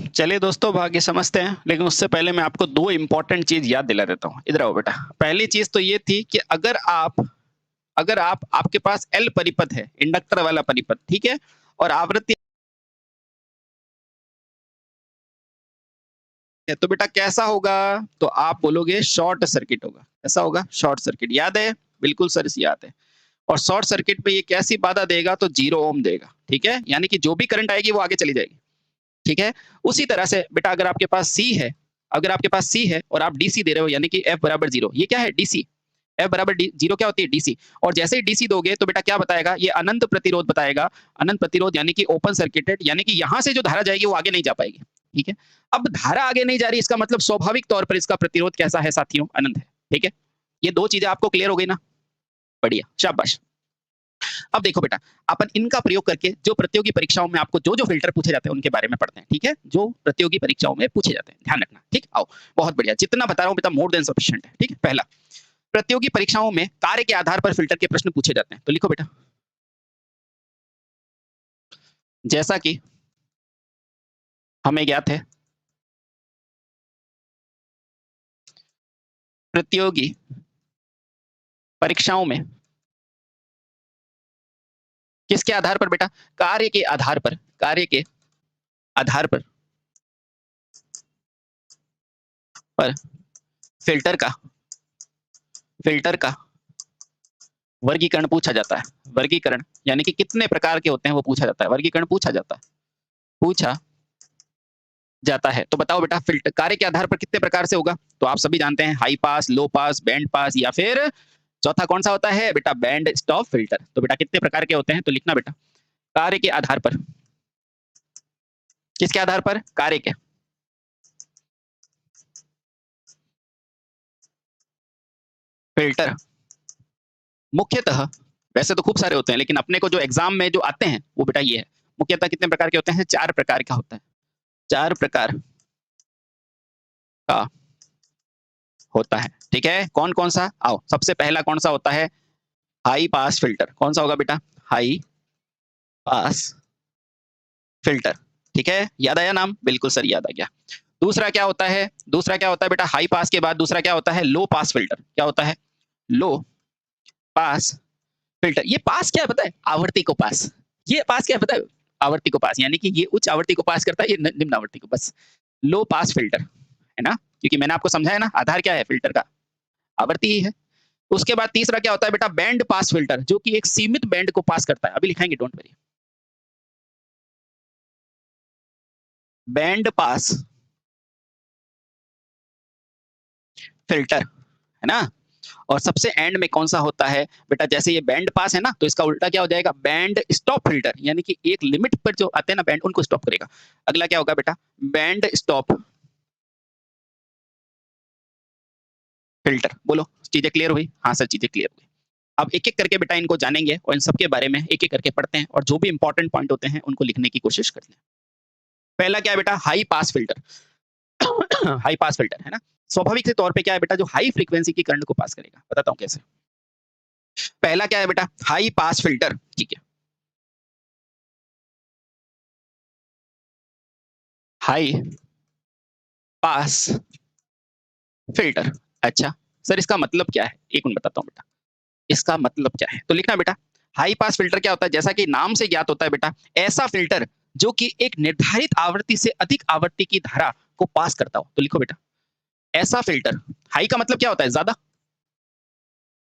चलिए दोस्तों, आगे समझते हैं, लेकिन उससे पहले मैं आपको 2 इम्पोर्टेंट चीज़ याद दिला देता हूँ। इधर आओ बेटा। पहली चीज़ तो ये थी कि अगर आप आपके पास L परिपथ है, इंडक्टर वाला परिपथ, ठीक है? और आवृत्ति है, तो बेटा कैसा होगा? तो आप बोलोगे शॉर्ट सर्किट होगा। कैसा होगा? Short circuit. याद है? बिल्कुल सर, याद है। और शॉर्ट सर्किट में ये कैसी बाधा देगा? तो 0 ओम देगा, ठीक है? यानी कि जो भी करंट आएगी वो आगे चली जाएगी। ठीक है? उसी तरह से बेटा अगर आपके पास C है और आप DC दे रहे हो, यानी कि F बराबर 0, ये क्या है? DC। F बराबर 0 क्या होती है? DC। और जैसे ही DC दोगे तो बेटा क्या बताएगा? ये अनंत प्रतिरोध बताएगा। अनंत प्रतिरोध यानी कि ओपन सर्किटेड, यानी कि यहाँ से जो धारा जाएगी वो आगे नहीं जा पाएगी। ठीक है? अब धारा आगे नहीं जा रही, इसका मतलब स्वाभाविक तौर पर इसका प्रतिरोध कैसा है साथियों? अनंत है। ठीक है? ये 2 चीजें आपको क्लियर हो गई ना? बढ़िया, शाबाश। अब देखो बेटा, अपन इनका प्रयोग करके जो प्रतियोगी परीक्षाओं में आपको जो फिल्टर पूछे जाते हैं उनके बारे में पढ़ते हैं। ठीक है? जो प्रतियोगी परीक्षाओं में पूछे जाते हैं, ध्यान रखना। ठीक? आओ, बहुत बढ़िया। जितना बता रहा हूं बेटा मोर देन सफिशिएंट है। ठीक है? पहला, प्रतियोगी परीक्षाओं में कार्य के आधार पर फिल्टर के प्रश्न पूछे जाते हैं। तो लिखो बेटा, जैसा कि हमें ज्ञात है, प्रतियोगी परीक्षाओं में किसके आधार पर बेटा? कार्य के आधार पर पर फिल्टर का वर्गीकरण पूछा जाता है। वर्गीकरण यानी कि कितने प्रकार के होते हैं वो पूछा जाता है। वर्गीकरण पूछा जाता है। तो बताओ बेटा, फिल्टर कार्य के आधार पर कितने प्रकार से होगा? तो आप सभी जानते हैं, हाई पास, लो पास, बैंड पास, या फिर चौथा कौन सा होता है बेटा? Band stop filter. तो बेटा कितने प्रकार के होते हैं? तो लिखना बेटा, कार्य के आधार पर। किसके आधार पर? कार्य के। फिल्टर मुख्यतः, वैसे तो खूब सारे होते हैं, लेकिन अपने को जो एग्जाम में जो आते हैं वो बेटा ये है। मुख्यतः कितने प्रकार के होते हैं? 4 प्रकार का होता है। 4 प्रकार का होता है। ठीक है? कौन कौन सा? आओ, सबसे पहला कौन सा होता है? High pass filter. कौन सा होगा बेटा? High pass filter. ठीक है? याद आया नाम? बिल्कुल सर, याद आ गया। दूसरा क्या होता है? बेटा, हाई पास के बाद दूसरा क्या होता है? लो पास फिल्टर। क्या होता है? लो पास फिल्टर। ये पास क्या है पता है? आवृत्ति को पास। ये पास क्या है पता है? आवृत्ति को पास, यानी कि ये उच्च आवृत्ति को पास करता है, ये निम्न आवृत्ति को। बस लो पास फिल्टर है ना, क्योंकि मैंने आपको समझाया ना, आधार क्या है फिल्टर का? आवृत्ति ही है। उसके बाद तीसरा क्या होता है बेटा? बैंड पास फिल्टर, जो कि एक सीमित बैंड को पास करता है। अभी लिखाएंगे, don't worry. Band pass filter है ना। और सबसे एंड में कौन सा होता है बेटा? जैसे ये बैंड पास है ना, तो इसका उल्टा क्या हो जाएगा? बैंड स्टॉप फिल्टर, यानी कि एक लिमिट पर जो आते हैं ना बैंड, उनको स्टॉप करेगा। अगला क्या होगा बेटा? Band stop filter. बोलो, चीजें क्लियर हुई? हाँ सर, चीजें क्लियर हुई। अब एक एक करके बेटा इनको जानेंगे और इन सबके बारे में एक एक करके पढ़ते हैं, और जो भी इंपॉर्टेंट पॉइंट होते हैं उनको लिखने की कोशिश करते हैं। पहला क्या है बेटा? High pass filter. High pass filter है ना, स्वाभाविक से तौर पे क्या है बेटा? जो हाई फ्रीक्वेंसी की करंट को पास करेगा। बताता हूँ कैसे। पहला क्या है बेटा? High pass filter. ठीक है, हाई पास फिल्टर। अच्छा सर, इसका मतलब क्या है? एक मिनट बताता हूँ बेटा, इसका मतलब क्या है। तो लिखना बेटा, हाई पास फिल्टर क्या होता है? जैसा कि नाम से ज्ञात होता है बेटा, ऐसा फिल्टर जो कि एक निर्धारित आवृत्ति से अधिक आवृत्ति की धारा को पास करता हो। तो लिखो बेटा, ऐसा फिल्टर। हाई का मतलब क्या होता है? ज्यादा।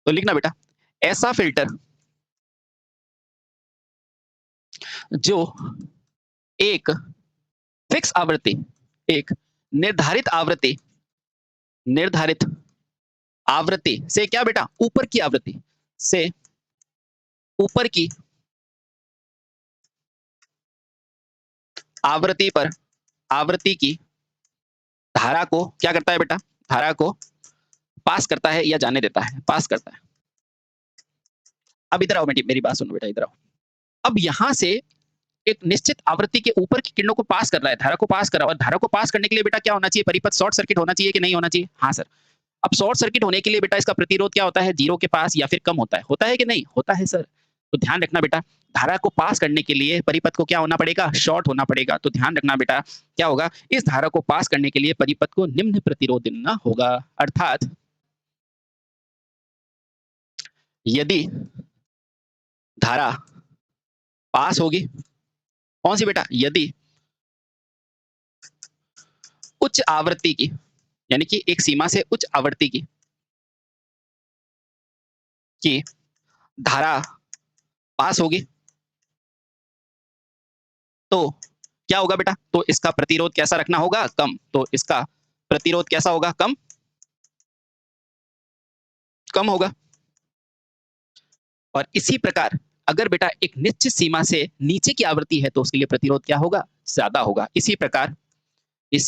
तो लिखना बेटा, ऐसा फिल्टर जो एक फिक्स आवृत्ति, एक निर्धारित आवृत्ति से क्या बेटा? ऊपर की आवृत्ति से ऊपर की आवृत्ति की धारा को क्या करता है बेटा? धारा को पास करता है या जाने देता है? पास करता है। अब इधर आओ बेटी, मेरी बात सुनो बेटा, इधर आओ। अब यहां से एक निश्चित आवृत्ति के ऊपर की किरणों को पास कर रहा है, धारा को पास कर रहा है, और धारा को पास करने के लिए बेटा क्या होना चाहिए? परिपथ शॉर्ट सर्किट होना चाहिए कि नहीं होना चाहिए? हाँ सर। अब शॉर्ट सर्किट होने के लिए बेटा इसका प्रतिरोध क्या होता है? 0 के पास या फिर कम होता है कि नहीं? होता है सर। तो ध्यान रखना बेटा, धारा को पास करने के लिए परिपथ को क्या होना पड़ेगा, शॉर्ट होना पड़ेगा। तो ध्यान रखना बेटा, क्या होगा, इस धारा को पास करने के लिए परिपथ को निम्न प्रतिरोध देना होगा। अर्थात यदि धारा पास होगी, कौन सी बेटा, यदि उच्च आवृत्ति की, यानी कि एक सीमा से उच्च आवृत्ति की धारा पास होगी, तो क्या होगा बेटा, तो इसका प्रतिरोध कैसा रखना होगा, कम। तो इसका प्रतिरोध कैसा होगा, कम, कम होगा। और इसी प्रकार अगर बेटा एक निश्चित सीमा से नीचे की आवृत्ति है तो उसके लिए प्रतिरोध क्या होगा, ज्यादा होगा। इसी प्रकार इस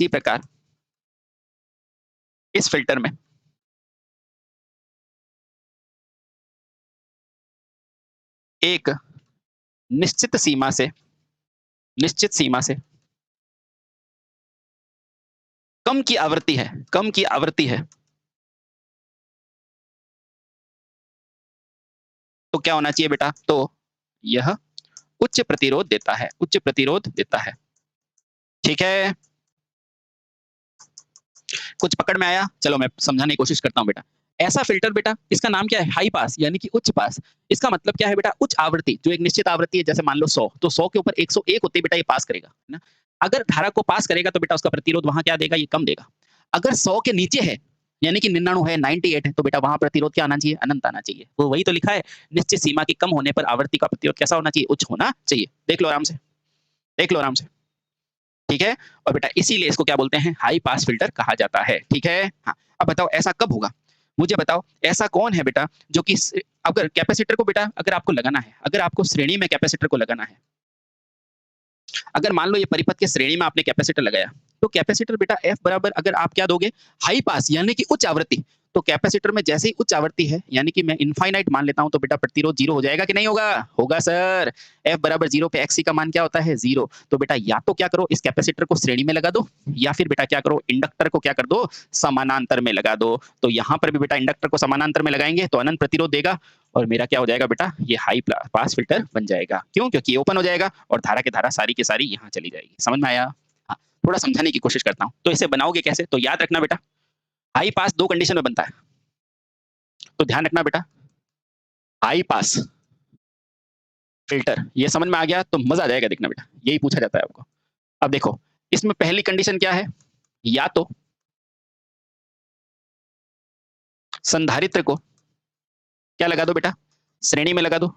फिल्टर में एक निश्चित सीमा से कम की आवृत्ति है, तो क्या होना चाहिए बेटा, तो यह उच्च प्रतिरोध देता है। ठीक है, कुछ पकड़ में आया? चलो मैं समझाने की कोशिश करता हूं बेटा। ऐसा फिल्टर बेटा, इसका नाम क्या है, हाई पास, यानी कि उच्च पास। इसका मतलब क्या है बेटा, उच्च आवृत्ति, जो एक निश्चित आवृत्ति है, जैसे मान लो 100, तो 100 के ऊपर 101 होते ही बेटा ये पास करेगा, है ना। अगर धारा को पास करेगा तो बेटा उसका प्रतिरोध वहां क्या देगा, ये कम देगा। अगर 100 के नीचे है, यानी कि 99 है, 98 है, तो बेटा वहां प्रतिरोध क्या आना चाहिए, अनंत आना चाहिए। वो वही तो लिखा है, निश्चित सीमा की कम होने पर आवृत्ति का प्रतिरोध कैसा होना चाहिए, उच्च होना चाहिए। देख लो आराम से, ठीक है। और बेटा इसीलिए इसको क्या बोलते हैं, हाई पास फिल्टर कहा जाता है। ठीक है, हाँ। अब बताओ ऐसा कब होगा, मुझे बताओ ऐसा कौन है बेटा जो कि अगर कैपेसिटर को बेटा, अगर आपको लगाना है, अगर आपको श्रेणी में कैपेसिटर को लगाना है, अगर मान लो ये परिपथ के श्रेणी में आपने कैपेसिटर लगाया, तो कैपेसिटर बेटा एफ बराबर, अगर आप क्या दोगे, हाई पास यानी कि उच्च आवृत्ति, तो कैपेसिटर में जैसे ही उच्च आवृत्ति है, यानी कि मैं इनफाइनाइट मान लेता हूं, तो बेटा प्रतिरोध 0 हो जाएगा कि नहीं होगा, होगा सर। एफ बराबर 0 पे एक्सी का मान क्या होता है, 0। तो बेटा या तो क्या करो, इस कैपेसिटर को श्रेणी में लगा दो, या फिर बेटा क्या करो, इंडक्टर को क्या कर दो, समानांतर में लगा दो। तो यहां पर भी बेटा इंडक्टर को समानांतर में लगाएंगे तो अनंत प्रतिरोध देगा, और मेरा क्या हो जाएगा बेटा, ये हाई पास फिल्टर बन जाएगा। क्यों, क्योंकि ये ओपन हो जाएगा और धारा की धारा सारी की सारी यहाँ चली जाएगी। समझ में आया? हाँ, थोड़ा समझाने की कोशिश करता हूँ। तो इसे बनाओगे कैसे, तो याद रखना बेटा, हाई पास 2 कंडीशन में बनता है, तो ध्यान रखना बेटा, हाई पास फिल्टर, ये समझ में आ गया तो मजा आ जाएगा। देखना बेटा, यही पूछा जाता है आपको। अब देखो, इसमें पहली कंडीशन क्या है, या तो संधारित्र को क्या लगा दो बेटा, श्रेणी में लगा दो,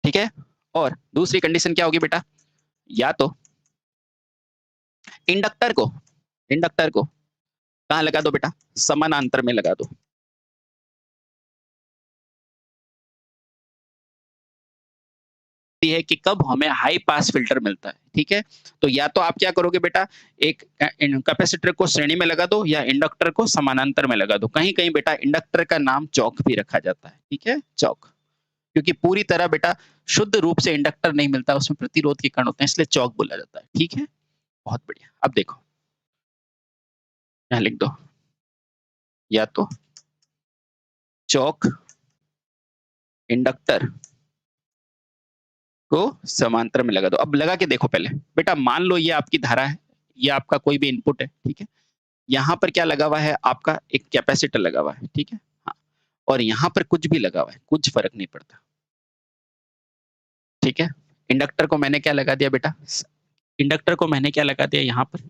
ठीक है। और दूसरी कंडीशन क्या होगी बेटा, या तो इंडक्टर को कहां लगा दो बेटा, समानांतर में लगा दो। है कि कब हमें हाई पास फिल्टर मिलता है, ठीक है। तो या तो आप क्या करोगे बेटा, एक कैपेसिटर को श्रेणी में लगा दो, या इंडक्टर को समानांतर में लगा दो। कहीं कहीं बेटा इंडक्टर का नाम चौक भी रखा जाता है, ठीक है, चौक, क्योंकि पूरी तरह बेटा शुद्ध रूप से इंडक्टर नहीं मिलता, उसमें प्रतिरोध के कण होते हैं, इसलिए चौक बोला जाता है। ठीक है, बहुत बढ़िया। अब देखो यहां लिख दो, या तो चौक इंडक्टर को समांतर में लगा दो। अब लगा के देखो पहले बेटा, मान लो ये आपकी धारा है, ये आपका कोई भी इनपुट है, ठीक है। यहाँ पर क्या लगा हुआ है, आपका एक कैपेसिटर लगा हुआ है, ठीक है, हाँ। और यहाँ पर कुछ भी लगा हुआ है, कुछ फर्क नहीं पड़ता, ठीक है। इंडक्टर को मैंने क्या लगा दिया बेटा, इंडक्टर को मैंने क्या लगा दिया, यहाँ पर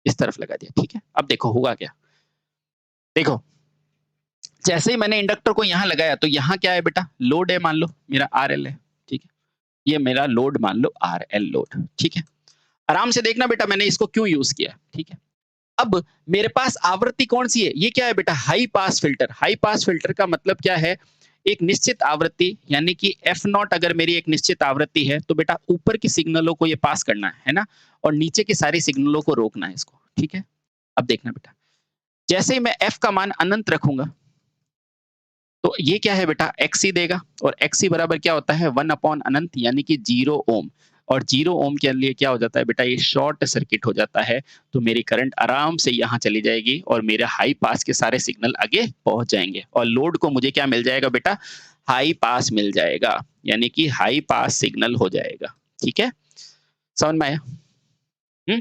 इस तरफ लगा दिया, ठीक है। अब देखो होगा क्या, देखो जैसे ही मैंने इंडक्टर को यहाँ लगाया, तो यहाँ क्या है बेटा, लोड है, मान लो मेरा RL है, ठीक है। ये मेरा लोड मान लो RL लोड, ठीक है। आराम से देखना बेटा, मैंने इसको क्यों यूज किया, ठीक है। अब मेरे पास आवृत्ति कौन सी है, ये क्या है बेटा, high pass filter. High pass filter का मतलब क्या है, एक निश्चित आवृत्ति, यानी कि F0 अगर मेरी एक निश्चित आवृत्ति है, तो बेटा ऊपर की सिग्नलों को ये पास करना है ना, और नीचे की सारी सिग्नलों को रोकना है इसको, ठीक है। अब देखना बेटा, जैसे ही मैं F का मान अनंत रखूंगा, तो ये क्या है बेटा, XC देगा, और XC बराबर क्या होता है, 1 अपॉन अनंत, यानी कि 0 ओम। और 0 ओम के लिए क्या हो जाता है बेटा, ये शॉर्ट सर्किट हो जाता है। तो मेरी करंट आराम से यहाँ चली जाएगी और मेरे हाई पास के सारे सिग्नल आगे पहुँच जाएँगे और लोड को मुझे क्या मिल जाएगा बेटा, हाई पास मिल जाएगा, यानी कि हाई पास सिग्नल हो जाएगा। ठीक है? समझ में आया? हुँ?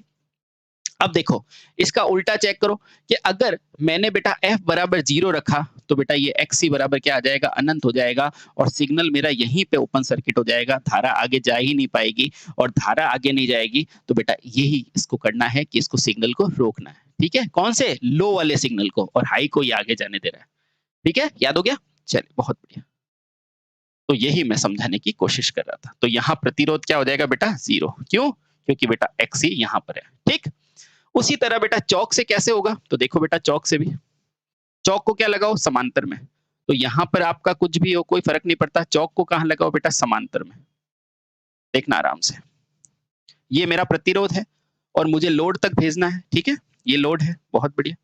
अब देखो, इसका उल्टा चेक करो कि अगर मैंने बेटा f बराबर 0 रखा, तो बेटा ये xc बराबर क्या आ जाएगा, अनंत हो जाएगा और सिग्नल मेरा यहीं पे ओपन सर्किट हो जाएगा, धारा आगे जा ही नहीं पाएगी और धारा आगे नहीं जाएगी, तो बेटा यही इसको करना है कि इसको सिग्नल को रोकना है। ठीक है? कौन से? लो वाले सिग्नल को, और हाई को ये आगे जाने दे रहा है। ठीक है? याद हो गया? चलिए, बहुत बढ़िया। तो यही मैं समझाने की कोशिश कर रहा था। तो यहाँ प्रतिरोध क्या हो जाएगा बेटा, 0। क्यों? क्योंकि बेटा xc यहाँ पर है। ठीक? उसी तरह बेटा चौक से कैसे होगा? तो देखो बेटा, चौक से भी, चौक को क्या लगाओ, समांतर में। तो यहाँ पर आपका कुछ भी हो, कोई फ़र्क नहीं पड़ता, चौक को कहाँ लगाओ बेटा, समांतर में। देखना आराम से। ये मेरा प्रतिरोध है और मुझे लोड तक भेजना है, ठीक है? ये लोड है, बहुत बढ़िया।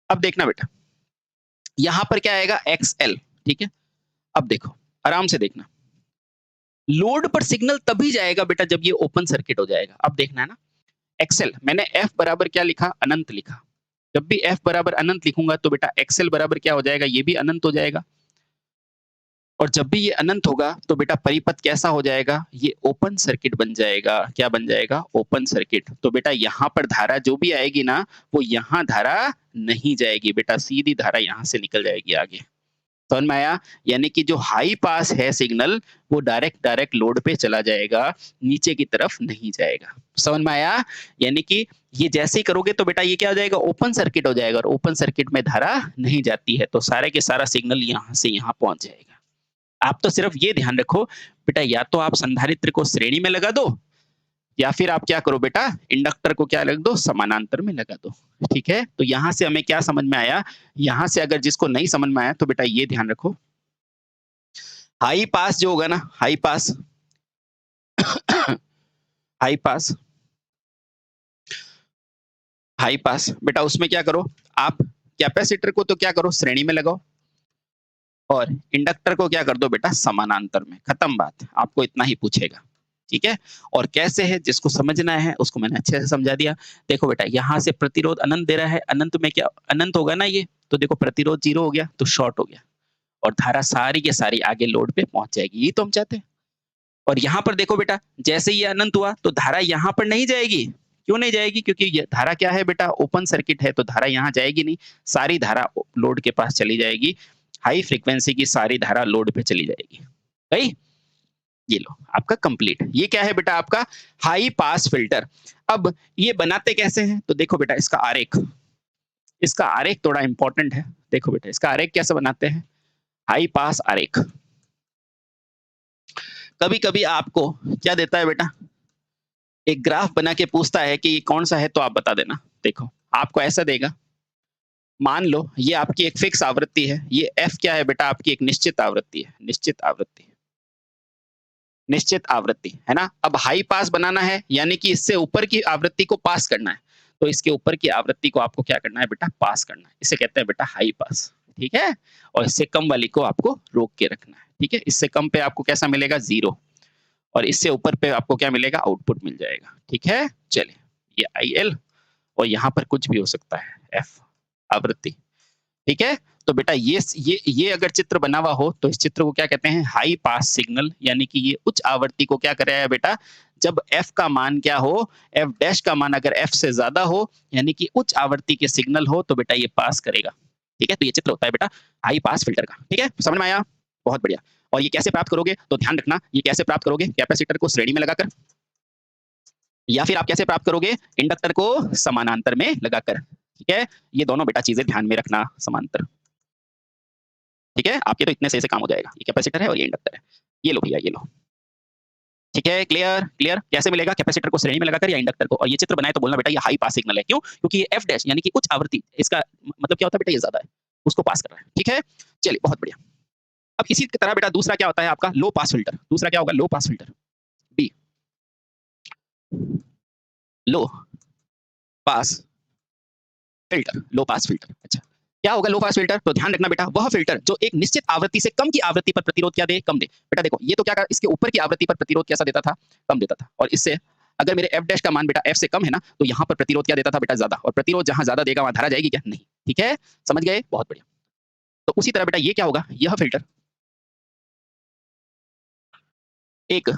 अब देखना बेटा, यहाँ पर क्या आएगा, XL, ठीक है? अब देखो, आराम से देखना। लोड पर सिग्नल तभी जाएगा बेटा जब ये ओपन सर्किट हो जाएगा। अब देखना है ना, XL मैंने F बराबर क्या लिखा, अनंत लिखा। जब भी F बराबर अनंत लिखूंगा तो बेटा XL बराबर क्या हो जाएगा, ये भी अनंत हो जाएगा। और जब भी ये अनंत होगा तो बेटा परिपथ कैसा हो जाएगा, ये ओपन सर्किट बन जाएगा। क्या बन जाएगा, ओपन सर्किट। तो बेटा यहाँ पर धारा जो भी आएगी ना, वो यहाँ धारा नहीं जाएगी बेटा, सीधी धारा यहाँ से निकल जाएगी आगे। समझ में आया? यानी कि जो हाई पास है सिग्नल, वो डायरेक्ट लोड पे चला जाएगा, नीचे की तरफ नहीं जाएगा। समझ में आया? यानी कि ये जैसे ही करोगे तो बेटा ये क्या हो जाएगा, ओपन सर्किट हो जाएगा और ओपन सर्किट में धारा नहीं जाती है, तो सारे के सारा सिग्नल यहाँ से यहाँ पहुँच जाएगा। आप तो सिर्फ ये ध्यान रखो बेटा, या तो आप संधारित्र को श्रेणी में लगा दो, या फिर आप क्या करो बेटा, इंडक्टर को क्या लग दो, समानांतर में लगा दो। ठीक है? तो यहाँ से हमें क्या समझ में आया, यहाँ से अगर जिसको नहीं समझ में आया तो बेटा ये ध्यान रखो, हाई पास जो होगा ना, high pass high pass high pass बेटा, उसमें क्या करो आप, कैपेसिटर को तो क्या करो, श्रेणी में लगाओ और इंडक्टर को क्या कर दो बेटा, समानांतर में। खत्म बात, आपको इतना ही पूछेगा। ठीक है? और कैसे है, जिसको समझना है उसको मैंने अच्छे से समझा दिया। देखो बेटा, यहाँ से प्रतिरोध अनंत दे रहा है, अनंत में क्या अनंत होगा ना ये, तो देखो प्रतिरोध 0 हो गया तो शॉर्ट हो गया और धारा सारी के सारी आगे लोड पे पहुंच जाएगी। यही तो हम चाहते हैं। और यहाँ पर देखो बेटा, जैसे ये अनंत हुआ तो धारा यहाँ पर नहीं जाएगी। क्यों नहीं जाएगी? क्योंकि ये धारा क्या है बेटा, ओपन सर्किट है, तो धारा यहाँ जाएगी नहीं, सारी धारा लोड के पास चली जाएगी। हाई फ्रीक्वेंसी की सारी धारा लोड पे चली जाएगी। सही? ये लो आपका कंप्लीट। ये क्या है बेटा, आपका हाई पास फिल्टर। अब ये बनाते कैसे हैं, तो देखो बेटा इसका आरेख, इसका आरेख थोड़ा इंपॉर्टेंट है। देखो बेटा इसका आरेख कैसे बनाते हैं, हाई पास आरेख। कभी कभी आपको क्या देता है बेटा, एक ग्राफ बना के पूछता है कि ये कौन सा है, तो आप बता देना। देखो आपको ऐसा देगा, मान लो ये आपकी एक फिक्स आवृत्ति है, ये एफ क्या है बेटा, आपकी एक निश्चित आवृत्ति है, निश्चित आवृत्ति, निश्चित आवृत्ति है ना। अब हाई पास बनाना है, यानी कि इससे ऊपर की आवृत्ति को पास करना है, तो इसके ऊपर की आवृत्ति को आपको क्या करना है बेटा, पास करना है। इसे कहते हैं बेटा हाई पास। ठीक है? और इससे कम वाली को आपको रोक के रखना है। ठीक है? इससे कम पे आपको कैसा मिलेगा, 0, और इससे ऊपर पे आपको क्या मिलेगा, आउटपुट मिल जाएगा। ठीक है? चलिए, ये IL और यहाँ पर कुछ भी हो सकता है, F आवृत्ति। ठीक है? तो बेटा ये अगर चित्र बना हुआ हो तो इस चित्र को क्या कहते हैं, हाई पास सिग्नल। यानी कि ये उच्च आवृत्ति को क्या कर रहा है बेटा, जब f का मान क्या हो, f डैश का मान अगर f से ज्यादा हो, यानी कि उच्च आवृत्ति के सिग्नल हो, तो बेटा ये पास करेगा। ठीक है? तो ये चित्र होता है बेटा हाई पास फिल्टर का। ठीक है? समझ में आया? बहुत बढ़िया। और ये कैसे प्राप्त करोगे, तो ध्यान रखना, ये कैसे प्राप्त करोगे, कैपेसिटर को श्रेणी में लगाकर, या फिर आप कैसे प्राप्त करोगे, इंडक्टर को समानांतर में लगाकर। ठीक है? ये दोनों बेटा चीजें ध्यान में रखना, समांतर। ठीक है? आपके तो इतने से काम हो जाएगा। ये कैपेसिटर है और ये इंडक्टर है। ये लो भैया, ये लो। ठीक है? क्लियर? क्लियर? कैसे मिलेगा, कैपेसिटर को श्रेणी में लगाकर या इंडक्टर को। और ये चित्र बनाए तो बोलना बेटा ये हाई पास सिग्नल है। क्यों? क्योंकि ये एफ डैश यानी कि उच्च आवृत्ति, इसका मतलब क्या होता है बेटा, ये ज्यादा है, उसको पास कर रहा है। ठीक है? चलिए, बहुत बढ़िया। अब इसी की तरह बेटा दूसरा क्या होता है आपका, लो पास फिल्टर। दूसरा क्या होगा, लो पास फिल्टर, बी, लो पास फिल्टर, लो पास फिल्टर। अच्छा, क्या होगा लो पास फिल्टर? तो ध्यान रखना बेटा, वह फिल्टर जो एक निश्चित आवृत्ति से कम की आवृत्ति पर प्रतिरोध क्या दे? कम दे। बेटा देखो, ये तो क्या कर, इसके ऊपर की आवृत्ति पर प्रतिरोध कैसा देता था? कम देता था। और इससे अगर मेरे एफ डैश का मान बेटा एफ से कम है ना, तो यहाँ पर प्रतिरोध क्या देता था बेटा? ज्यादा। और प्रतिरोध जहां ज्यादा देगा वहां धारा जाएगी क्या? नहीं। ठीक है, समझ गए? बहुत बढ़िया। तो उसी तरह बेटा ये क्या होगा? यह फिल्टर एक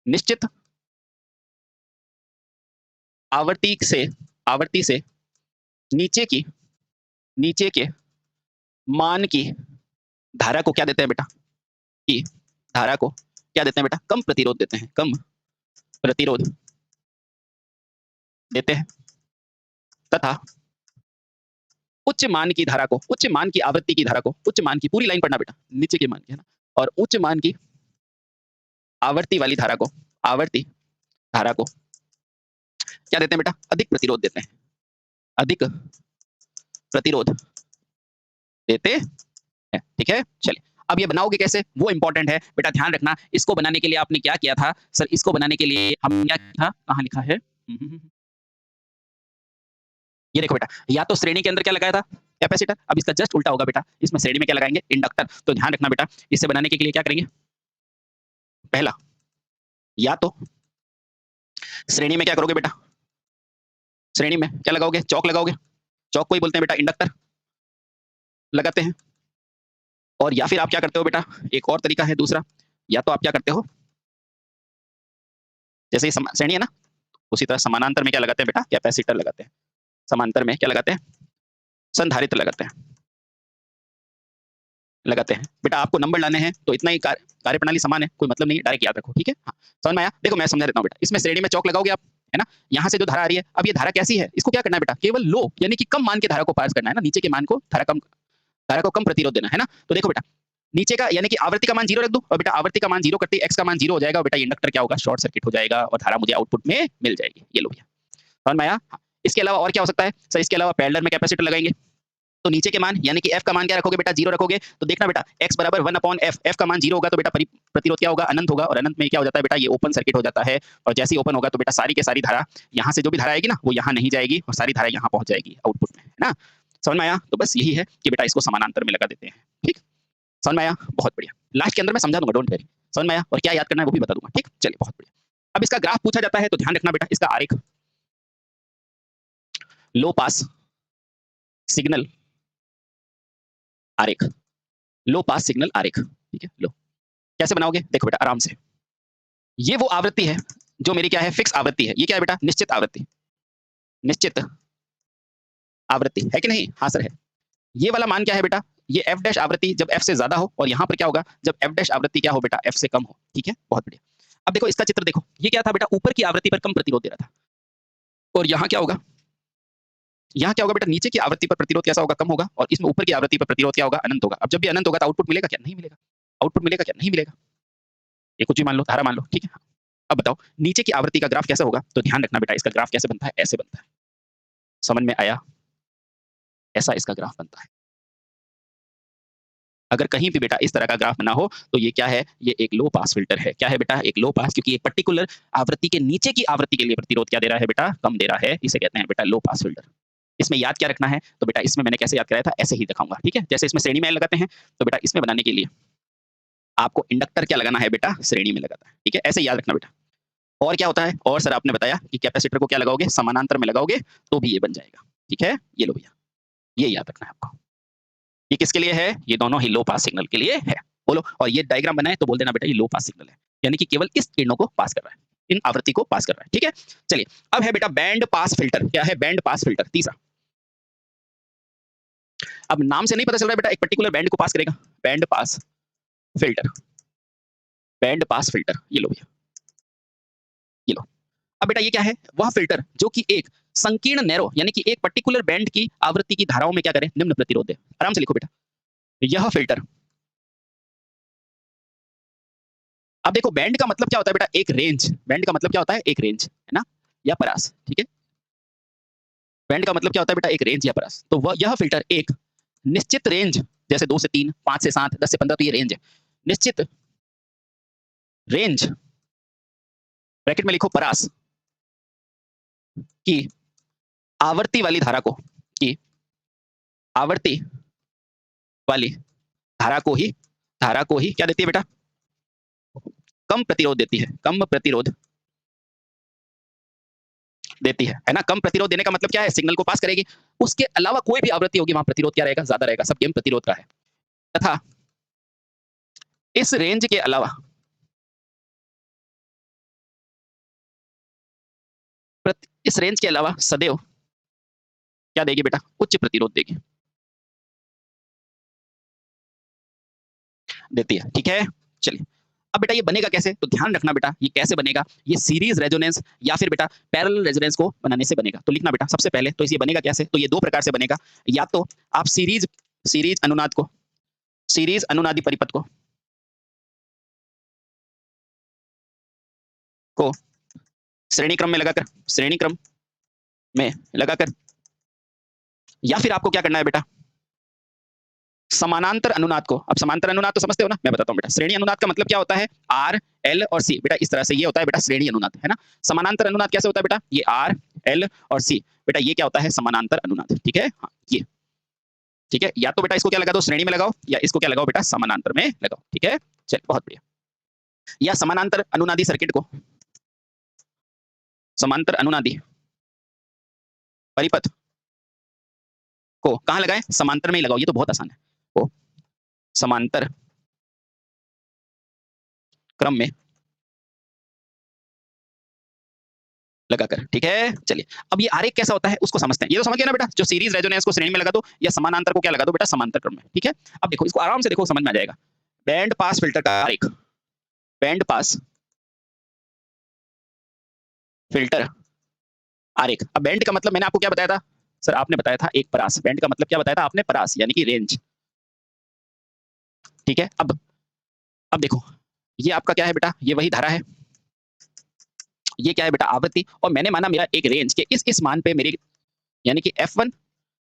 निश्चित आवृत्ति से नीचे के मान की धारा को क्या देते हैं बेटा? की धारा को क्या देते हैं बेटा? कम प्रतिरोध देते हैं। कम प्रतिरोध देते हैं तथा उच्च मान की धारा को, उच्च मान की आवृत्ति की धारा को, उच्च मान की पूरी लाइन पढ़ना बेटा, नीचे के मान की है ना, और उच्च मान की आवर्ती वाली धारा को, आवर्ती धारा को क्या देते हैं बेटा? अधिक प्रतिरोध देते हैं। अधिक प्रतिरोध देते हैं। ठीक है, चलिए अब ये बनाओगे कैसे वो इंपॉर्टेंट है बेटा, ध्यान रखना। इसको बनाने के लिए आपने क्या किया था सर? इसको बनाने के लिए हम क्या था, कहां लिखा है? ये देखो बेटा, या तो श्रेणी के अंदर क्या लगाया था? कैपेसिटर। अब इसका जस्ट उल्टा होगा बेटा, इसमें श्रेणी में क्या लगाएंगे? इंडक्टर। तो ध्यान रखना बेटा, इसे बनाने के लिए क्या करेंगे? पहला, या तो श्रेणी में क्या करोगे बेटा? श्रेणी में क्या लगाओगे? चौक लगाओगे। चौक को ही बोलते हैं बेटा इंडक्टर, लगाते हैं। और या फिर आप क्या करते हो बेटा? एक और तरीका है दूसरा, या तो आप क्या करते हो, जैसे ये श्रेणी है ना, उसी तरह समानांतर में क्या लगाते हैं बेटा? कैपेसिटर लगाते हैं। समांतर में क्या लगाते हैं? संधारित्र लगाते हैं। बेटा आपको नंबर लाने हैं तो इतना ही कार्यप्रणाली समान है, कोई मतलब नहीं है, डायरेक्ट याद रखो। ठीक है, हाँ समझ में आया? देखो मैं समझा देता हूँ बेटा, इसमें श्रेणी में चौक लगाओगे आप, है ना, यहाँ से जो धारा आ रही है, अब ये धारा कैसी है? इसको क्या करना है बेटा? केवल लो यानी कि कम मान के धारा को पास करना है ना, नीचे के मान को धारा को कम प्रतिरोध देना है ना। तो देखो बेटा, नीचे का यानी कि आवृत्ति का मान 0 रख दो, और बेटा आवृत्ति का मान 0 करते एक्स का मान 0 हो जाएगा, और बेटा इंडक्टर क्या होगा? शॉर्ट सर्किट हो जाएगा, और धारा मुझे आउटपुट में मिल जाएगी। ये लो भैया, समझ में आया? हाँ। इसके अलावा और क्या हो सकता है सर? इसके अलावा पैरेलल में कैपेसिटर लगाएंगे, तो नीचे के मान यानी कि f का मान क्या रखोगे बेटा? 0 रखोगे। तो देखना बेटा, x बराबर 1/f, f का मान 0 होगा तो बेटा प्रतिरोध क्या होगा? अनंत होगा। और अनंत में क्या हो जाता है बेटा? ये ओपन सर्किट हो जाता है। और जैसे ही ओपन होगा तो बेटा सारी के सारी धारा, यहाँ से जो भी धारा आएगी ना, वो यहाँ नहीं जाएगी, और सारी धारा यहाँ पहुंच जाएगी आउटपुट में, है ना। समझ में आया? तो बस यही है कि बेटा इसको समानांतर में लगा देते हैं। ठीक, समझ में आया? बहुत बढ़िया। लास्ट के अंदर मैं समझा दूंगा, डोंट वेरी। समझ में आया? और क्या याद करना है वो भी बता दूंगा। ठीक, चलिए बहुत बढ़िया। अब इसका ग्राफ पूछा जाता है तो ध्यान रखना बेटा, इसका आरेख लो पास सिग्नल आरेख, लो पास सिग्नल आरेख। ठीक है, लो कैसे बनाओगे? देखो बेटा आराम से, ये वो आवृत्ति है जो मेरी क्या है? फिक्स आवृत्ति है। ये क्या है बेटा? निश्चित आवृत्ति। निश्चित आवृत्ति है कि नहीं? हाँ सर है। ये वाला मान क्या है बेटा? ये एफ डैश आवृत्ति जब एफ से ज्यादा हो, और यहाँ पर क्या होगा? जब एफ डैश आवृत्ति क्या हो बेटा? एफ से कम हो। ठीक है, बहुत बढ़िया। अब देखो इसका चित्र देखो, ये क्या था बेटा? ऊपर की आवृत्ति पर कम प्रतिरोध दे रहा था, और यहाँ क्या होगा? यहाँ क्या होगा बेटा? नीचे की आवृत्ति पर प्रतिरोध कैसा होगा? कम होगा, और इसमें ऊपर की आवृत्ति पर प्रतिरोध क्या होगा? अनंत होगा। अब जब भी अनंत होगा तो आउटपुट मिलेगा क्या? नहीं मिलेगा। आउटपुट मिलेगा क्या? नहीं मिलेगा। ये कुछ भी मान लो, धारा मान लो। ठीक है, अब बताओ नीचे की आवृत्ति का ग्राफ कैसा होगा? तो ध्यान रखना बेटा, इसका ग्राफ कैसे बनता है? ऐसे बनता है। समझ में आया? ऐसा इसका ग्राफ बनता है। अगर कहीं भी बेटा इस तरह का ग्राफ बना हो तो ये क्या है? ये एक लो पास फिल्टर है। क्या है बेटा? एक लो पास, क्योंकि एक पर्टिकुलर आवृत्ति के नीचे की आवृत्ति के लिए प्रतिरोध क्या दे रहा है बेटा? कम दे रहा है। इसे कहते हैं बेटा लो पास फिल्टर। इसमें याद क्या रखना है? तो बेटा इसमें मैंने कैसे याद कराया था, ऐसे ही दिखाऊंगा। ठीक है, जैसे इसमें श्रेणी में लगाते हैं, तो बेटा इसमें बनाने के लिए आपको इंडक्टर क्या लगाना है बेटा? श्रेणी में लगाता है। ठीक है, ऐसे याद रखना बेटा। और क्या होता है? और सर आपने बताया कि कैपेसिटर को क्या लगाओगे? समानांतर में लगाओगे तो भी ये बन जाएगा। ठीक है, ये लो भैया, ये याद रखना है आपको। ये किसके लिए है? ये दोनों ही लो पास सिग्नल के लिए है। बोलो, और ये डायग्राम बनाए तो बोल देना बेटा ये लो पास सिग्नल है, यानी कि केवल इस किरणों को पास कर रहा है, इन आवृत्ति को पास कर रहा है। ठीक है, चलिए अब है बेटा बैंड पास फिल्टर। क्या है? बैंड पास फिल्टर तीसरा। अब नाम से नहीं पता चल रहा है बेटा, एक पर्टिकुलर बैंड को पास करेगा। Band pass filter, band pass filter, ये लो भैया, ये लो। अब बेटा ये क्या है? वह फिल्टर जो कि एक संकीर्ण नैरो यानी कि एक पर्टिकुलर बैंड की आवृत्ति की धाराओं में क्या करे? निम्न प्रतिरोध दे। आराम से लिखो बेटा, यह फिल्टर। अब देखो बैंड का मतलब क्या होता है बेटा? एक रेंज। बैंड का मतलब क्या होता है? एक रेंज, है ना, या परास। ठीक है, बैंड का मतलब क्या होता है बेटा? एक रेंज या परास। तो वह यह फिल्टर एक निश्चित रेंज, जैसे 2 से 3, 5 से 7, 10 से 15, तो ये रेंज है। निश्चित रेंज, ब्रैकेट में लिखो परास, की आवृत्ति वाली धारा को, की आवर्ती वाली धारा को ही क्या देती है बेटा, कम प्रतिरोध देती है, कम प्रतिरोध देती है ना। कम प्रतिरोध देने का मतलब क्या है, सिग्नल को पास करेगी, उसके अलावा कोई भी आवृत्ति होगी वहां प्रतिरोध क्या रहेगा, ज्यादा रहेगा, सब गेम प्रतिरोध का है। तथा इस रेंज के अलावा इस रेंज के अलावा सदैव क्या देगी बेटा, उच्च प्रतिरोध देगी, देती है। ठीक है, चलिए अब बेटा ये बनेगा कैसे, तो ध्यान रखना बेटा ये कैसे बनेगा, ये सीरीज रेजोनेंस या फिर बेटा पैरेलल रेजोनेंस को बनाने से बनेगा। तो लिखना बेटा सबसे पहले तो ये बनेगा कैसे, तो ये दो प्रकार से बनेगा, या तो आप सीरीज अनुनाद को, सीरीज अनुनादी परिपथ को श्रेणी क्रम में लगाकर, या फिर आपको क्या करना है बेटा, समानांतर अनुनाद को, अब समांतर अनुनाद तो समझते हो ना, मैं बताता हूँ बेटा। श्रेणी अनुनाद का मतलब क्या होता है, आर एल और सी, बेटा इस तरह से ये होता है बेटा श्रेणी अनुनाद, है ना। समानांतर अनुनाद कैसे होता है बेटा, ये आर एल और सी, बेटा ये क्या होता है, समानांतर अनुनाद। ठीक है, हाँ ये ठीक है, या तो बेटा इसको क्या लगा दो श्रेणी में लगाओ, या इसको क्या लगाओ बेटा समानांतर में लगाओ। ठीक है, चल बहुत बढ़िया। या समानांतर अनुनादी सर्किट को, समांतर अनुनादी परिपथ को कहां लगाएं, समांतर में ही लगाओ, ये तो बहुत आसान है, को समांतर क्रम में लगाकर। ठीक है, चलिए अब ये आरेख कैसा होता है उसको समझते हैं। ये तो समझ गए ना बेटा, जो सीरीज रेजोनेंस को श्रेणी में लगा दो या समानांतर को क्या लगा दो बेटा, समांतर क्रम में। ठीक है, अब देखो इसको आराम से देखो, समझ में आ जाएगा। बैंड पास फिल्टर का आरेख, बैंड पास फिल्टर आरेख। अब बैंड का मतलब मैंने आपको क्या बताया था सर, आपने बताया था एक परास। बैंड का मतलब क्या बताया था आपने, परास यानी कि रेंज। ठीक है, अब देखो ये आपका क्या है बेटा, ये वही धारा है, ये क्या है बेटा आवृत्ति, और मैंने माना मेरा एक रेंज के इस मान पे मेरी, यानी कि F1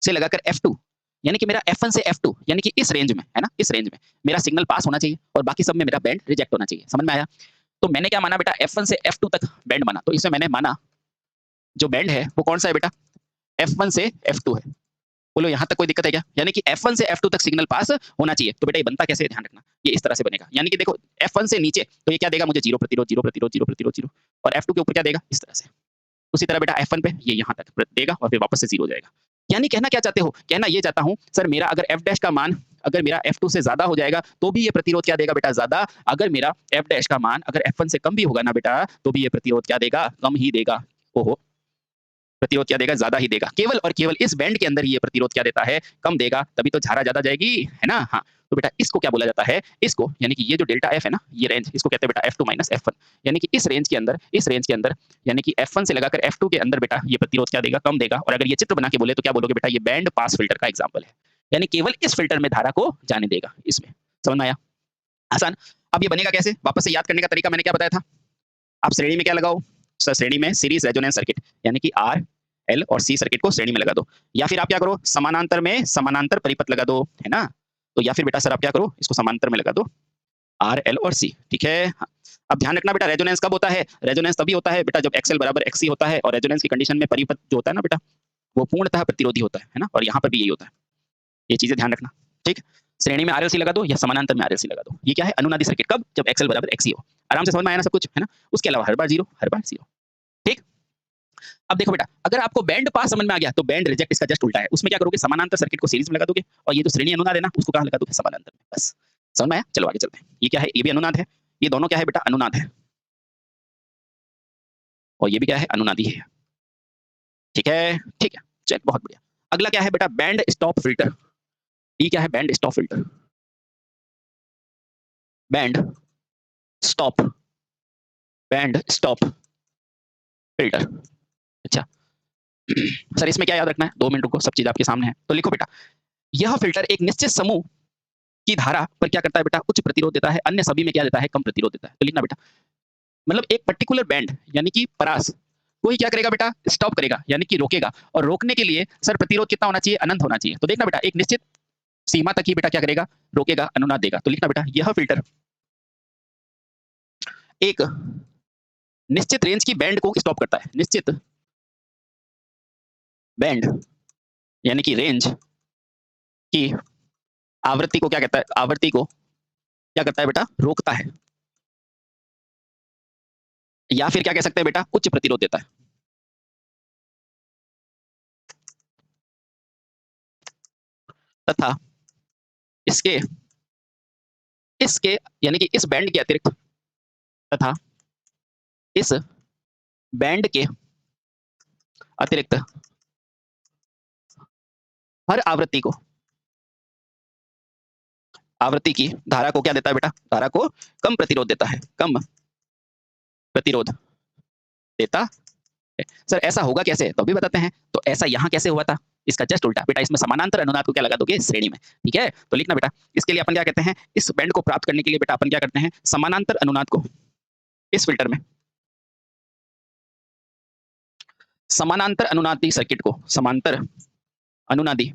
से लगाकर F2, यानी कि मेरा F1 से F2 यानी कि इस रेंज में है ना, इस रेंज में मेरा सिग्नल पास होना चाहिए और बाकी सब में मेरा बैंड रिजेक्ट होना चाहिए। समझ में आया। तो मैंने क्या माना बेटा, F1 से F2 तक बैंड माना, तो इसमें मैंने माना जो बैंड है वो कौन सा है बेटा, F1 से F2 है। बोलो यहाँ तक कोई दिक्कत है क्या, यानी कि F1 से F2 तक सिग्नल पास होना चाहिए। तो बेटा ये बनता कैसे है, ध्यान रखना, ये इस तरह से बनेगा, यानी कि देखो F1 से नीचे तो ये क्या देगा मुझे, जीरो प्रतिरोध, जीरो प्रतिरोध, जीरो प्रतिरोध, जीरो, और F2 के ऊपर क्या देगा, इस तरह से। उसी तरह बेटा F1 पे ये यहाँ तक देगा और फिर वापस से जीरो हो जाएगा। यानी कहना क्या चाहते हो, कहना ये चाहता हूं सर मेरा अगर F डैश का मान अगर मेरा F2 से ज्यादा हो जाएगा तो भी ये प्रतिरोध क्या देगा बेटा, ज्यादा। अगर मेरा F डैश का मान अगर F1 से कम भी होगा ना बेटा, तो भी ये प्रतिरोध क्या देगा, कम ही देगा। ओहो, प्रतिरोध क्या देगा, ज्यादा ही देगा। केवल और केवल इस बैंड के अंदर ही ये प्रतिरोध क्या देता है, कम देगा, तभी तो धारा ज्यादा जाएगी, है ना। हाँ, तो बेटा इसको क्या बोला जाता है, इसको यानी कि ये जो डेल्टा एफ है ना, ये रेंज, इसको कहते हैं बेटा F2 माइनस F1, यानी कि इस रेंज के अंदर यानी कि F1 से लगाकर F2 के अंदर बेटा ये प्रतिरोध क्या देगा, कम देगा। और अगर ये चित्र बना के बोले तो क्या बोलोगे बेटा, ये बैंड पास फिल्टर का एग्जाम्पल है, यानी केवल इस फिल्टर में धारा को जाने देगा इसमें। समझ में आया, आसान। अब ये बनेगा कैसे, वापस से याद करने का तरीका मैंने क्या बताया था, आप श्रेणी में क्या लगाओ सर, श्रेणी में सीरीज रेजोनेंस सर्किट, यानी कि आर एल और सी सर्किट को श्रेणी में लगा दो, या फिर आप क्या करो समानांतर में समानांतर परिपथ लगा दो, है ना। तो या फिर बेटा सर आप क्या करो, इसको समांतर में लगा दो, आर एल और सी। ठीक है, हाँ। अब ध्यान रखना बेटा रेजोनेंस कब होता है, रेजोनेंस तभी होता है बेटा जब एक्सएल बराबर एक्सी होता है, और रेजोनेंस की कंडीशन में परिपथ जो होता है ना बेटा, वो पूर्णतः प्रतिरोधी होता है ना, और यहाँ पर भी यही होता है। ये चीजें ध्यान रखना, ठीक। श्रेणी में आरएलसी लगा दो या समानांतर में आरएलसी लगा दो, ये क्या है अनुनादी सर्किट, कब, जब एक्सएल बराबर एक्सी हो। आराम से समझ में आया ना सब कुछ, है ना। उसके अलावा हर बार जीरो, हर बार जीरो, ठीक। अब देखो बेटा अगर आपको बैंड पास समझ में आ गया तो बैंड रिजेक्ट इसका जस्ट उल्टा है, उसमें क्या करोगे, समानांतर सर्किट को सीरीज में लगा दोगे, और ये जो श्रेणी अनुनाद है ना उसको कहां लगा दोगे, समानांतर में, बस। समझ में आया, चलो आगे चलते हैं। ये क्या है, ये भी अनुनाद है, ये दोनों क्या है बेटा, अनुनाद है, और ये भी क्या है, अनुनादी है। ठीक है, ठीक है, चल बहुत बढ़िया। अगला क्या है बेटा, बैंड स्टॉप फिल्टर। ये क्या है, band stop filter, band stop, band stop filter. अच्छा सर इसमें क्या याद रखना है, 2 मिनट रुको, सब चीज आपके सामने है। तो लिखो बेटा, यह फिल्टर एक निश्चित समूह की धारा पर क्या करता है बेटा, उच्च प्रतिरोध देता है, अन्य सभी में क्या देता है, कम प्रतिरोध देता है। तो लिखना बेटा, मतलब एक पर्टिकुलर बैंड यानी कि परास को ही क्या करेगा बेटा, स्टॉप करेगा, यानी कि रोकेगा, और रोकने के लिए सर प्रतिरोध कितना होना चाहिए, अनंत होना चाहिए। तो देखना बेटा एक निश्चित सीमा तक ही बेटा क्या करेगा, रोकेगा, अनुनाद देगा। तो लिखना बेटा यह फिल्टर एक निश्चित रेंज की बैंड को स्टॉप करता है, निश्चित बैंड यानी कि रेंज कि आवृत्ति को क्या कहता है, आवृत्ति को क्या करता है बेटा, रोकता है, या फिर क्या कह सकते हैं बेटा, उच्च प्रतिरोध देता है। तथा इसके इसके यानी कि इस बैंड के अतिरिक्त, तथा इस बैंड के अतिरिक्त हर आवृत्ति को, आवृत्ति की धारा को क्या देता है बेटा, धारा को कम प्रतिरोध देता है, कम प्रतिरोध देता है। सर ऐसा होगा कैसे, तो अभी बताते हैं। तो ऐसा यहाँ कैसे हुआ था, इसका जस्ट उल्टा बेटा, इसमें समानांतर अनुनाद को क्या लगा दोगे, श्रेणी में। ठीक है, तो लिखना बेटा, इसके लिए अपन क्या कहते हैं, इस बैंड को प्राप्त करने के लिए बेटा अपन क्या करते हैं, समानांतर अनुनाद को इस फिल्टर में, समानांतर अनुनादी सर्किट को, समांतर अनुनादी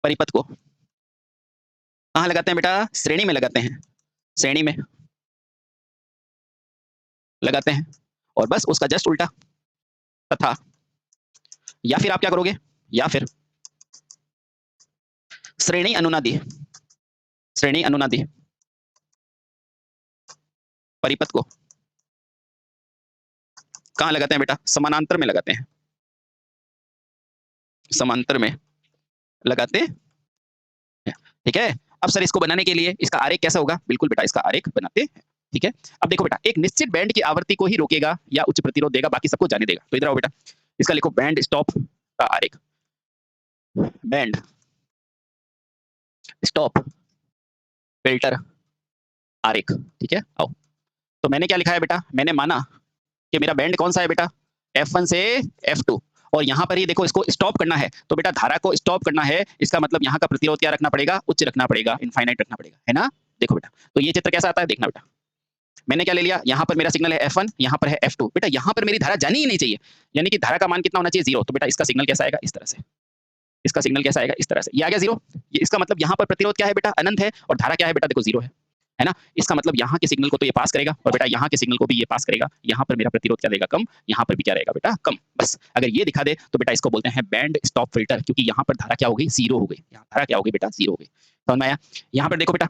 परिपथ को कहाँ लगाते हैं बेटा, श्रेणी में लगाते हैं, श्रेणी में लगाते हैं, और बस उसका जस्ट उल्टा। तथा या फिर आप क्या करोगे, या फिर श्रेणी अनुनादी, श्रेणी अनुनादी परिपथ को कहाँ लगाते हैं बेटा, समानांतर में लगाते हैं, समांतर में लगाते हैं। ठीक है, अब सर इसको बनाने के लिए इसका आरेख कैसा होगा, बिल्कुल बेटा इसका आरेख बनाते हैं। ठीक है, अब देखो बेटा, एक निश्चित बैंड की आवृत्ति को ही रोकेगा या उच्च प्रतिरोध देगा, बाकी सबको जाने देगा। तो इधर आओ बेटा, इसका लिखो बैंड स्टॉप का आरेख, बैंड स्टॉप फिल्टर आरेख। ठीक है, आओ। तो मैंने क्या लिखा है बेटा, मैंने माना कि मेरा बैंड कौन सा है बेटा, F1 से F2, और यहाँ पर ही देखो इसको स्टॉप करना है, तो बेटा धारा को स्टॉप करना है, इसका मतलब यहाँ का प्रतिरोध क्या रखना पड़ेगा, उच्च रखना पड़ेगा, इनफाइनाइट रखना पड़ेगा, है ना। देखो बेटा, तो ये चित्र कैसा आता है, देखना बेटा, मैंने क्या ले लिया, यहाँ पर मेरा सिग्नल है F1, यहाँ पर है F2, बेटा यहाँ पर मेरी धारा जानी ही नहीं चाहिए, यानी कि धारा का मान कितना होना चाहिए, 0। तो बेटा इसका सिग्नल कैसा आएगा, इस तरह से, इसका सिग्नल कैसा आएगा, इस तरह से, ये आ गया 0। ये इसका मतलब यहाँ पर प्रतिरोध क्या है बेटा, अनंत है, और धारा क्या है बेटा, देखो 0 है ना। इसका मतलब यहाँ के सिग्नल को तो ये पास करेगा, और बेटा यहाँ के सिग्नल को भी ये पास करेगा, यहाँ पर मेरा प्रतिरोध क्या देगा, कम, यहाँ पर भी क्या रहेगा बेटा, कम। बस अगर ये दिखा दे तो बेटा इसको बोलते हैं बैंड स्टॉप फिल्टर, क्योंकि यहाँ पर धारा क्या हो गई, 0 हो गई, यहाँ धारा क्या हो गई बेटा, 0 हो गई। समझ में आया। यहाँ पर देखो बेटा,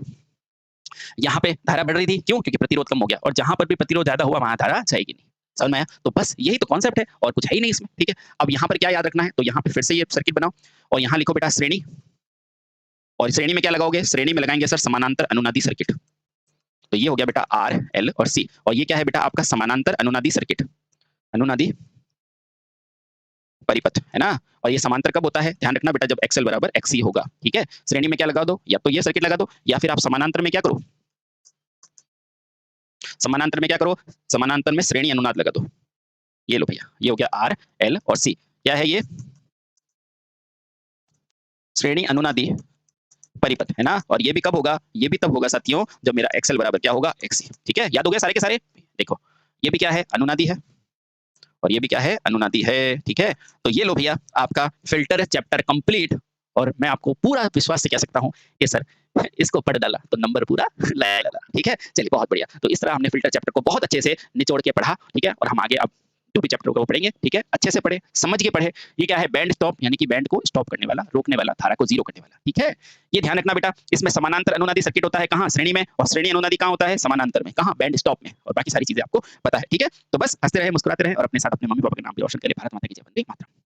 यहाँ पे धारा बढ़ रही थी, क्यों, क्योंकि प्रतिरोध कम हो गया, और जहां पर भी प्रतिरोध ज्यादा हुआ वहां धारा जाएगी नहीं। समझ में आया। तो बस यही तो कॉन्सेप्ट है, और कुछ है ही नहीं इसमें। ठीक है, अब यहाँ पर क्या याद रखना है, तो यहाँ पे फिर से ये सर्किट बनाओ, और यहाँ लिखो बेटा श्रेणी, और श्रेणी में क्या लगाओगे, श्रेणी में लगाएंगे सर समानांतर अनुनादी सर्किट। तो ये हो गया बेटा आर, एल और सी, और ये क्या है बेटा आपका समानांतर अनुनादी सर्किट, अनुनादी परिपथ, है ना। और ये समांतर कब होता है, ध्यान रखना बेटा, जब एक्सएल बराबर एक्सी होगा। ठीक है, श्रेणी में क्या लगा दो, या तो ये सर्किट लगा दो, या फिर आप समानांतर में क्या करो, समानांतर में क्या करो, समानांतर में श्रेणी अनुनाद लगा दो। ये लो भैया, ये हो गया आर, एल और सी, क्या है ये, श्रेणी अनुनादी परिपथ, है ना। और ये भी कब होगा, ये भी तब होगा साथियों जब मेरा एक्सएल बराबर क्या होगा, एक्सी। ठीक है, याद हो गए सारे के सारे। देखो ये भी क्या है, अनुनादी है, और ये भी क्या है, अनुनादी है। ठीक है, तो ये लो भैया आपका फिल्टर चैप्टर कंप्लीट, और मैं आपको पूरा विश्वास से कह सकता हूँ कि सर इसको पढ़ डाला तो नंबर पूरा लाया डाला। ठीक है, चलिए बहुत बढ़िया। तो इस तरह हमने फिल्टर चैप्टर को बहुत अच्छे से निचोड़ के पढ़ा। ठीक है, और हम आगे अब जो भी चैप्टर होगा वो पढ़ेंगे। ठीक है, अच्छे से पढ़े, समझ के पढ़े। ये क्या है, बैंड स्टॉप, यानी कि बैंड को स्टॉप करने वाला, रोकने वाला, धारा को 0 करने वाला। ठीक है, ये ध्यान रखना बेटा, इसमें समानांतर अनुनादी सर्किट होता है कहाँ, श्रेणी में, और श्रेणी अनुनादी कहाँ होता है, समानांतर में, कहाँ, बैंड स्टॉप में, और बाकी सारी चीजें आपको पता है। ठीक है, तो बस हंसते रहे, मुस्कुराते रहे, और अपने साथ अपने मम्मी पापा के नाम भी रोशन करें। भारत माता की जय, वंदे मातरम।